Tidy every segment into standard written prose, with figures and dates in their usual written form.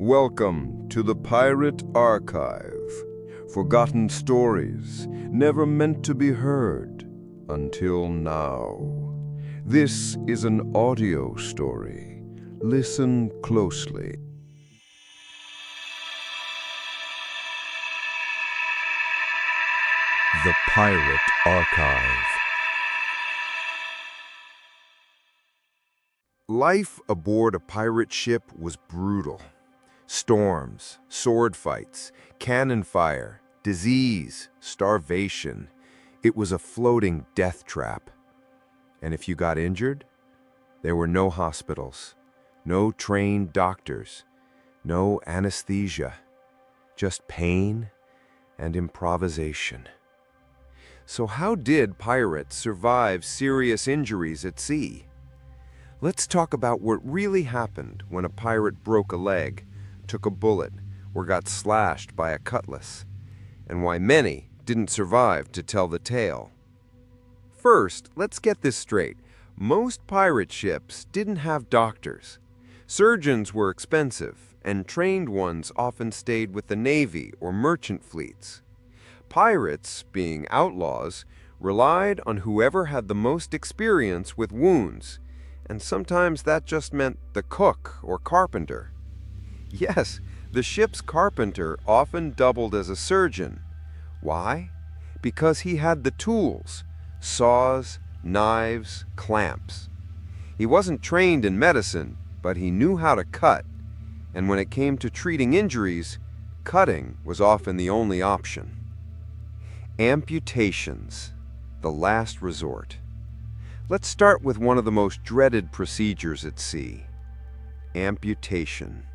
Welcome to the Pirate Archive. Forgotten stories, never meant to be heard until now. This is an audio story. Listen closely. The Pirate Archive. Life aboard a pirate ship was brutal. Storms, sword fights, cannon fire, disease, starvation. It was a floating death trap. And if you got injured, there were no hospitals, no trained doctors, no anesthesia, just pain and improvisation. So how did pirates survive serious injuries at sea? Let's talk about what really happened when a pirate broke a leg, took a bullet, or got slashed by a cutlass, and why many didn't survive to tell the tale. First, let's get this straight. Most pirate ships didn't have doctors. Surgeons were expensive, and trained ones often stayed with the Navy or merchant fleets. Pirates, being outlaws, relied on whoever had the most experience with wounds, and sometimes that just meant the cook or carpenter. Yes, the ship's carpenter often doubled as a surgeon. Why? Because he had the tools: saws, knives, clamps. He wasn't trained in medicine, but he knew how to cut, and when it came to treating injuries, cutting was often the only option. Amputations, the last resort. Let's start with one of the most dreaded procedures at sea: amputation.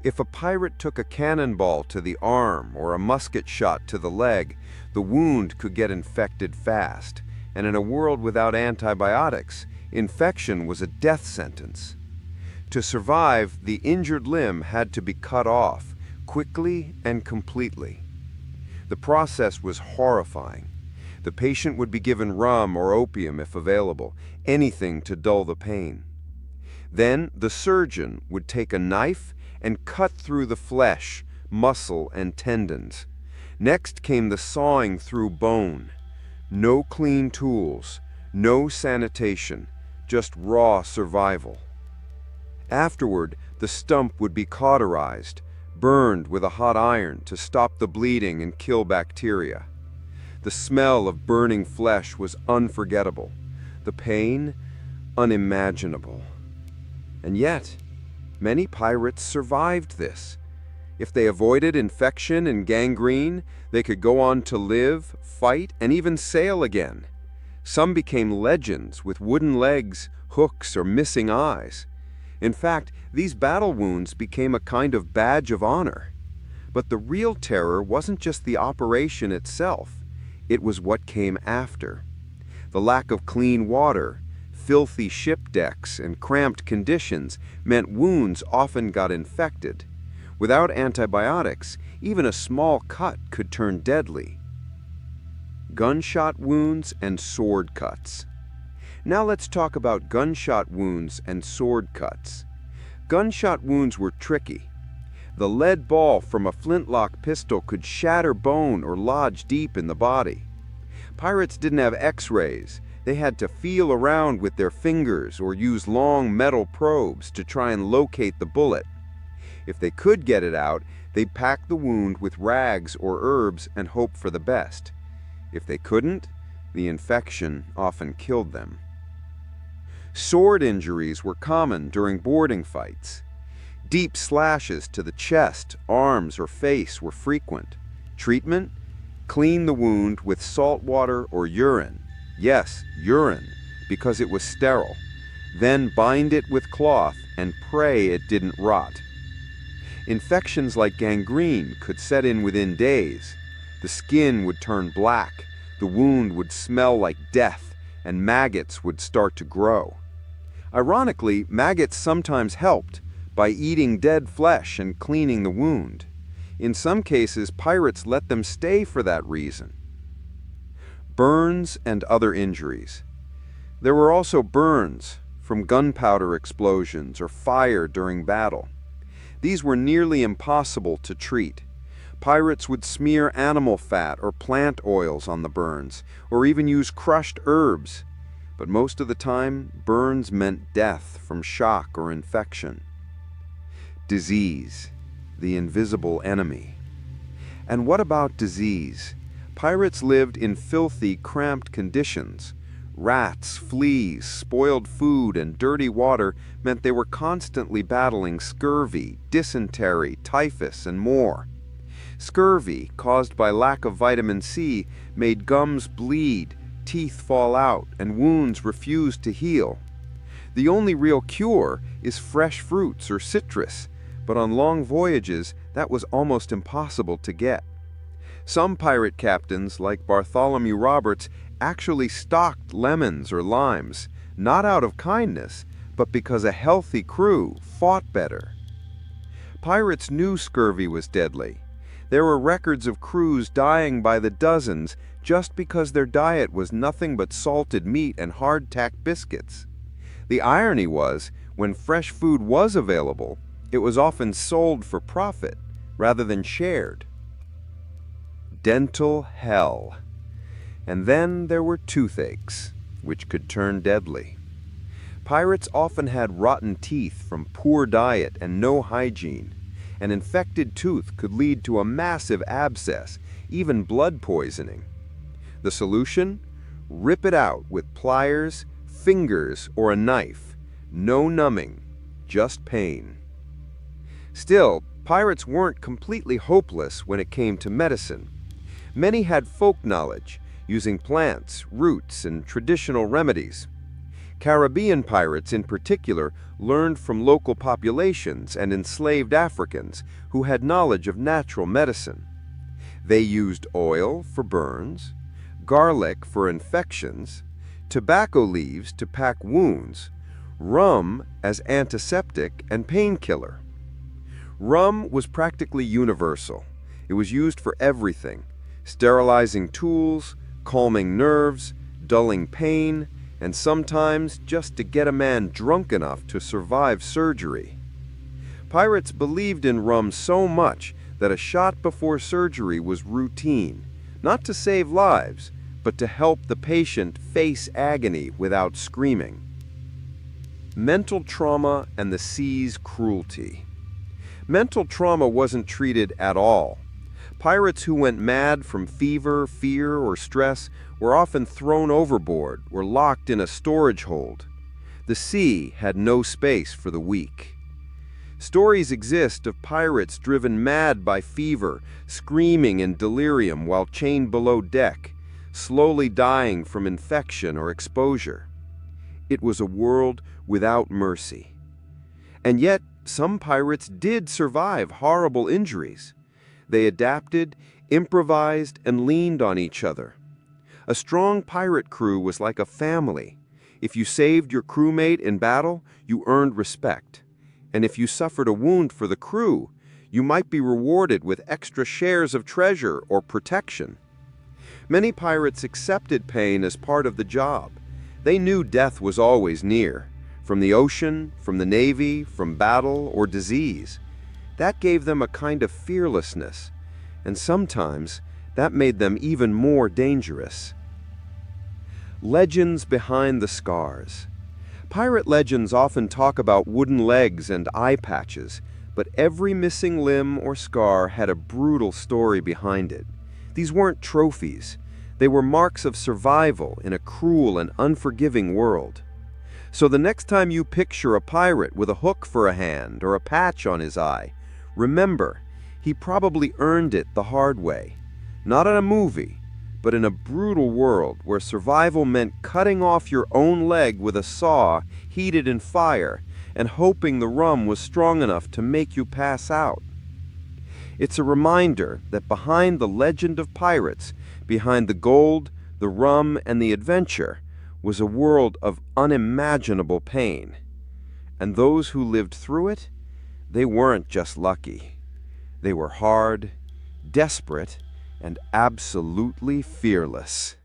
If a pirate took a cannonball to the arm or a musket shot to the leg, the wound could get infected fast, and in a world without antibiotics, infection was a death sentence. To survive, the injured limb had to be cut off, quickly and completely. The process was horrifying. The patient would be given rum or opium if available, anything to dull the pain. Then the surgeon would take a knife and cut through the flesh, muscle, and tendons. Next came the sawing through bone. No clean tools, no sanitation, just raw survival. Afterward, the stump would be cauterized, burned with a hot iron to stop the bleeding and kill bacteria. The smell of burning flesh was unforgettable, the pain unimaginable. And yet, many pirates survived this. If they avoided infection and gangrene, they could go on to live, fight, and even sail again. Some became legends with wooden legs, hooks, or missing eyes. In fact, these battle wounds became a kind of badge of honor. But the real terror wasn't just the operation itself. It was what came after. The lack of clean water, filthy ship decks, and cramped conditions meant wounds often got infected. Without antibiotics, even a small cut could turn deadly. Gunshot wounds and sword cuts. Now let's talk about gunshot wounds and sword cuts. Gunshot wounds were tricky. The lead ball from a flintlock pistol could shatter bone or lodge deep in the body. Pirates didn't have X-rays. They had to feel around with their fingers or use long metal probes to try and locate the bullet. If they could get it out, they'd pack the wound with rags or herbs and hope for the best. If they couldn't, the infection often killed them. Sword injuries were common during boarding fights. Deep slashes to the chest, arms, or face were frequent. Treatment? Clean the wound with salt water or urine. Yes, urine, because it was sterile. Then bind it with cloth and pray it didn't rot. Infections like gangrene could set in within days. The skin would turn black, the wound would smell like death, and maggots would start to grow. Ironically, maggots sometimes helped by eating dead flesh and cleaning the wound. In some cases, pirates let them stay for that reason. Burns and other injuries. There were also burns from gunpowder explosions or fire during battle. These were nearly impossible to treat. Pirates would smear animal fat or plant oils on the burns, or even use crushed herbs. But most of the time, burns meant death from shock or infection. Disease, the invisible enemy. And what about disease? Pirates lived in filthy, cramped conditions. Rats, fleas, spoiled food, and dirty water meant they were constantly battling scurvy, dysentery, typhus, and more. Scurvy, caused by lack of vitamin C, made gums bleed, teeth fall out, and wounds refuse to heal. The only real cure is fresh fruits or citrus, but on long voyages, that was almost impossible to get. Some pirate captains, like Bartholomew Roberts, actually stocked lemons or limes, not out of kindness, but because a healthy crew fought better. Pirates knew scurvy was deadly. There were records of crews dying by the dozens just because their diet was nothing but salted meat and hardtack biscuits. The irony was, when fresh food was available, it was often sold for profit rather than shared. Dental hell. And then there were toothaches, which could turn deadly. Pirates often had rotten teeth from poor diet and no hygiene. An infected tooth could lead to a massive abscess, even blood poisoning. The solution? Rip it out with pliers, fingers, or a knife. No numbing, just pain. Still, pirates weren't completely hopeless when it came to medicine. Many had folk knowledge, using plants, roots, and traditional remedies. Caribbean pirates in particular learned from local populations and enslaved Africans who had knowledge of natural medicine. They used oil for burns, garlic for infections, tobacco leaves to pack wounds, rum as antiseptic and painkiller. Rum was practically universal. It was used for everything: sterilizing tools, calming nerves, dulling pain, and sometimes just to get a man drunk enough to survive surgery. Pirates believed in rum so much that a shot before surgery was routine, not to save lives, but to help the patient face agony without screaming. Mental trauma and the sea's cruelty. Mental trauma wasn't treated at all. Pirates who went mad from fever, fear, or stress were often thrown overboard or locked in a storage hold. The sea had no space for the weak. Stories exist of pirates driven mad by fever, screaming in delirium while chained below deck, slowly dying from infection or exposure. It was a world without mercy. And yet, some pirates did survive horrible injuries. They adapted, improvised, and leaned on each other. A strong pirate crew was like a family. If you saved your crewmate in battle, you earned respect. And if you suffered a wound for the crew, you might be rewarded with extra shares of treasure or protection. Many pirates accepted pain as part of the job. They knew death was always near, from the ocean, from the navy, from battle, or disease. That gave them a kind of fearlessness, and sometimes that made them even more dangerous. Legends behind the scars. Pirate legends often talk about wooden legs and eye patches, but every missing limb or scar had a brutal story behind it. These weren't trophies. They were marks of survival in a cruel and unforgiving world. So the next time you picture a pirate with a hook for a hand or a patch on his eye, remember, he probably earned it the hard way. Not in a movie, but in a brutal world where survival meant cutting off your own leg with a saw heated in fire and hoping the rum was strong enough to make you pass out. It's a reminder that behind the legend of pirates, behind the gold, the rum, and the adventure, was a world of unimaginable pain. And those who lived through it, they weren't just lucky. They were hard, desperate, and absolutely fearless.